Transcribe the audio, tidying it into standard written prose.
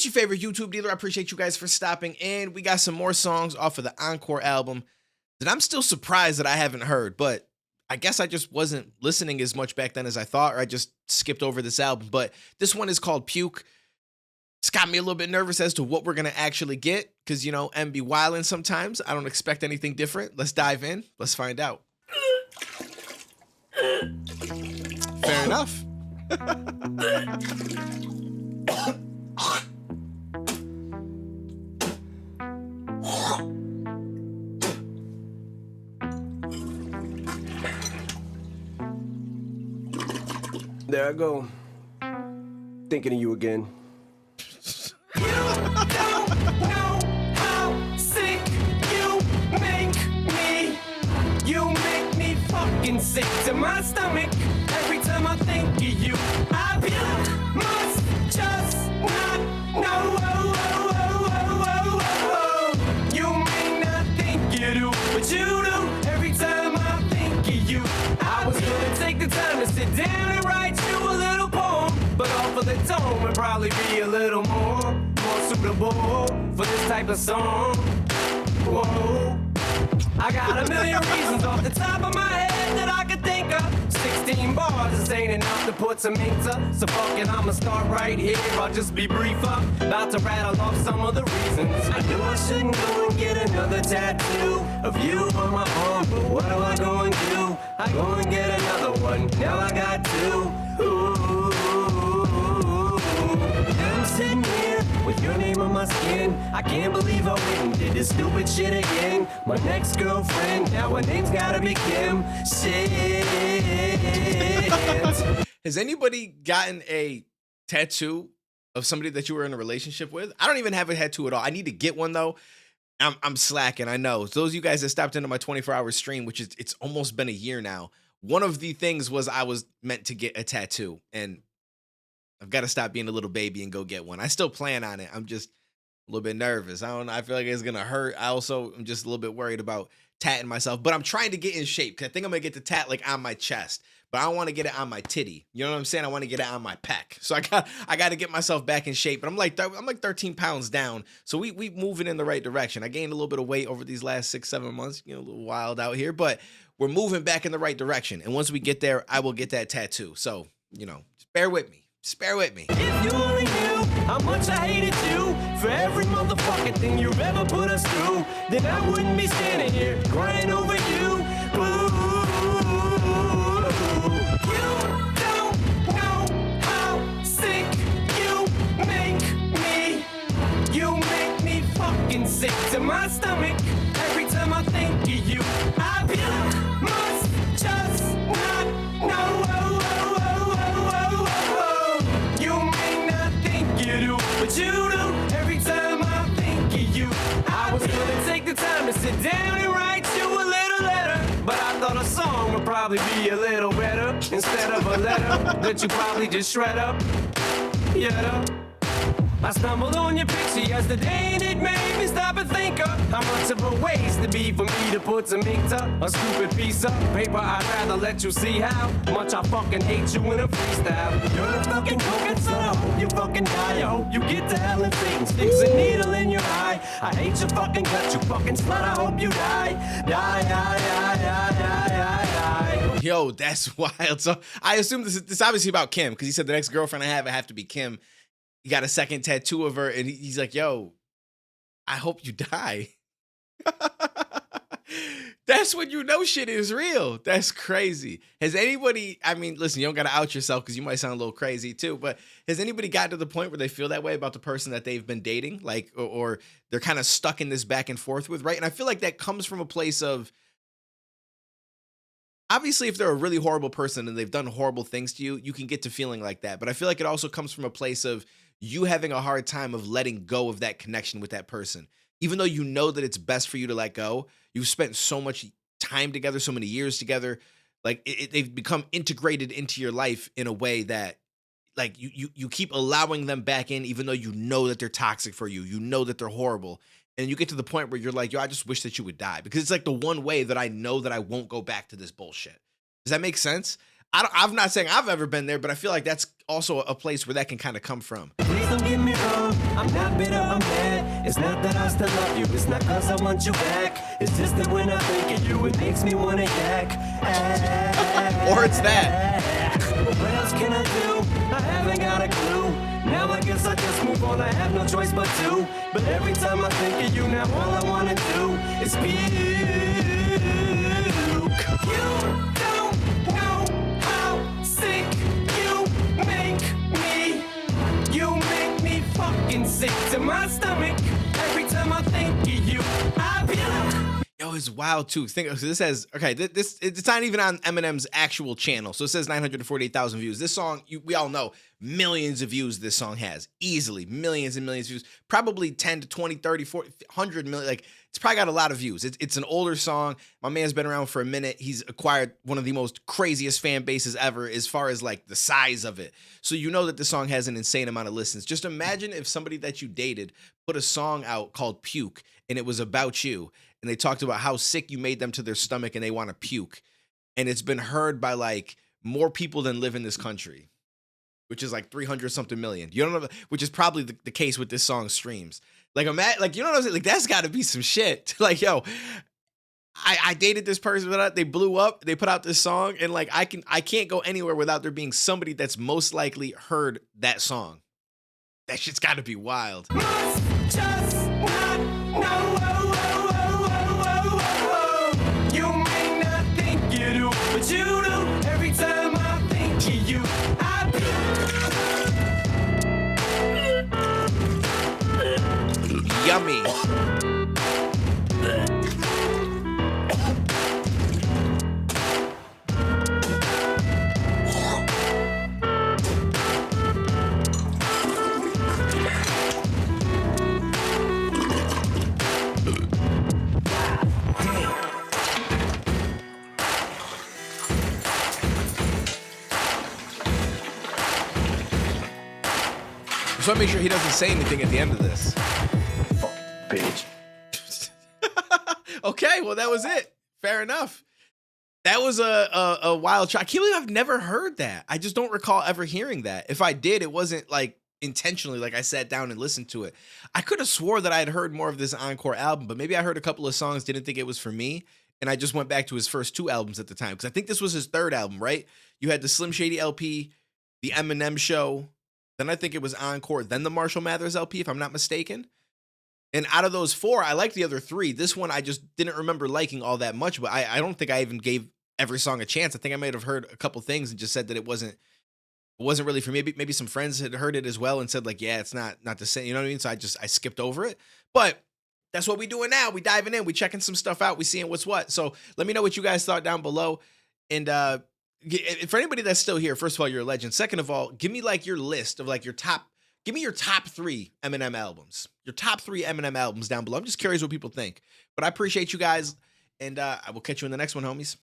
your favorite YouTube dealer. I appreciate you guys for stopping in. We got some more songs off of the Encore album that I'm still surprised that I haven't heard, but I guess I just wasn't listening as much back then as I thought, or I just skipped over this album. But this one is called Puke. It's got me a little bit nervous as to what we're going to actually get because, you know, M be wildin' sometimes. I don't expect anything different. Let's dive in. Let's find out. Fair enough. There I go, thinking of you again. You don't know how sick you make me. You make me fucking sick to my stomach. Every time I think of you, I puke. Must just not know. You may not think you do, but you do. Every time I think of you, I was gonna take the time to sit down and write you a little poem, but off of the tone would probably be a little more suitable for this type of song. Whoa. I got a million reasons off the top of my head that I could think of. 16 bars, this ain't enough to put some ink to. So fuck it, I'ma start right here. I'll just be briefer. About to rattle off some of the reasons. I knew I shouldn't go and get another tattoo of you on my arm, but what do I go and do? I go and get another one. Now I got two. Ooh. Now I'm sitting here with your name on my skin. I can't believe I went and did this stupid shit again. My next girlfriend, now her name's gotta be Kim. Shit. Has anybody gotten a tattoo of somebody that you were in a relationship with? I don't even have a tattoo at all. I need to get one though. I'm slacking, I know. So those of you guys that stopped into my 24-hour stream, which is it's almost been a year now, one of the things was I was meant to get a tattoo, and I've got to stop being a little baby and go get one. I still plan on it. I'm just a little bit nervous. I feel like it's gonna hurt. I'm just a little bit worried about tatting myself, but I'm trying to get in shape because I think I'm gonna get the tat like on my chest, but I don't want to get it on my titty. You know what I'm saying? I want to get it on my pec. So I got to get myself back in shape. But I'm like 13 pounds down. So we moving in the right direction. I gained a little bit of weight over these last 6-7 months. You know, a little wild out here, but we're moving back in the right direction. And once we get there, I will get that tattoo. So, you know, just bear with me. Just bear with me. If you only knew how much I hated you for every motherfucking thing you've ever put us through, then I wouldn't be standing here crying over you. Ooh. You don't know how sick you make me. You make me fucking sick to my stomach. Every time I think of you, I puke. Must just not know. But you do, every time I think of you. I was gonna take the time to sit down and write you a little letter, but I thought a song would probably be a little better instead of a letter that you probably just shred up. Yeah. I stumbled on your picture yesterday and it made me stop and think of how much of a waste it'd be for me to put some ink to a stupid piece of paper. I'd rather let you see how much I fucking hate you in a freestyle. You're a fucking cokehead, son. I hope you fucking die. I hope you get to hell and Satan sticks a needle in your eye. I hate your fucking gut, you fucking slut. I hope you die. Die. Yo, that's wild. So I assume this is obviously about Kim because he said the next girlfriend I have to be Kim. He got a second tattoo of her, and he's like, yo, I hope you die. That's when you know shit is real. That's crazy. Has anybody, I mean, listen, you don't got to out yourself because you might sound a little crazy too, but has anybody gotten to the point where they feel that way about the person that they've been dating? Like, or they're kind of stuck in this back and forth with, right? And I feel like that comes from a place of, obviously, if they're a really horrible person and they've done horrible things to you, you can get to feeling like that. But I feel like it also comes from a place of you having a hard time of letting go of that connection with that person. Even though you know that it's best for you to let go, you've spent so much time together, so many years together, like they've become integrated into your life in a way that like you keep allowing them back in, even though you know that they're toxic for you, you know that they're horrible. And you get to the point where you're like, yo, I just wish that you would die, because it's like the one way that I know that I won't go back to this bullshit. Does that make sense? I'm not saying I've ever been there, but I feel like that's also a place where that can kind of come from. Please don't get me wrong, I'm I'm not bitter, I'm mad. It's not that I still love you, it's not cause I want you back. It's just that when I think of you, it makes me wanna yak. Or it's that. What else can I do? I haven't got a clue. Now I guess I just move on, I have no choice but to. But every time I think of you, now all I wanna do is puke. You don't know how sick you make me. You make me fucking sick to my stomach. Every time I think of you, I puke. Yo, it's wild too. Think so this says okay. This it's not even on Eminem's actual channel, so it says 948,000 views. This song, we all know, millions of views. This song has easily millions and millions of views. Probably 10 to 20, 30, 40, 100 million. Like it's probably got a lot of views. It's an older song. My man's been around for a minute. He's acquired one of the most craziest fan bases ever, as far as like the size of it. So you know that this song has an insane amount of listens. Just imagine if somebody that you dated put a song out called Puke, and it was about you. And they talked about how sick you made them to their stomach and they want to puke. And it's been heard by like more people than live in this country, which is like 300 something million. You don't know, which is probably the case with this song's streams. Like, like, you know what I'm saying? Like, that's got to be some shit. Like, yo, I dated this person, but they blew up. They put out this song, and like, I can't go anywhere without there being somebody that's most likely heard that song. That shit's got to be wild. Must just not know. You may not think you do, but you do. Every time I think of you, I puke. Yummy. So I make sure he doesn't say anything at the end of this. Fuck, bitch. Okay, well that was it. Fair enough. That was a wild track. I can't believe I've never heard that. I just don't recall ever hearing that. If I did, it wasn't like intentionally, like I sat down and listened to it. I could have swore that I had heard more of this Encore album, but maybe I heard a couple of songs, didn't think it was for me, and I just went back to his first two albums at the time, because I think this was his third album, right? You had the Slim Shady LP, the Eminem Show, then I think it was Encore, then the Marshall Mathers LP, if I'm not mistaken. And out of those four, I liked the other three. This one, I just didn't remember liking all that much, but I don't think I even gave every song a chance. I think I might have heard a couple things and just said that it wasn't really for me. Maybe some friends had heard it as well and said like, yeah, it's not the same. You know what I mean? So I skipped over it. But that's what we doing now. We diving in. We checking some stuff out. We seeing what's what. So let me know what you guys thought down below. And for anybody that's still here, first of all, you're a legend. Second of all, give me like your list of like give me your top 3 Eminem albums. Your top 3 Eminem albums down below. I'm just curious what people think. But I appreciate you guys. And I will catch you in the next one, homies.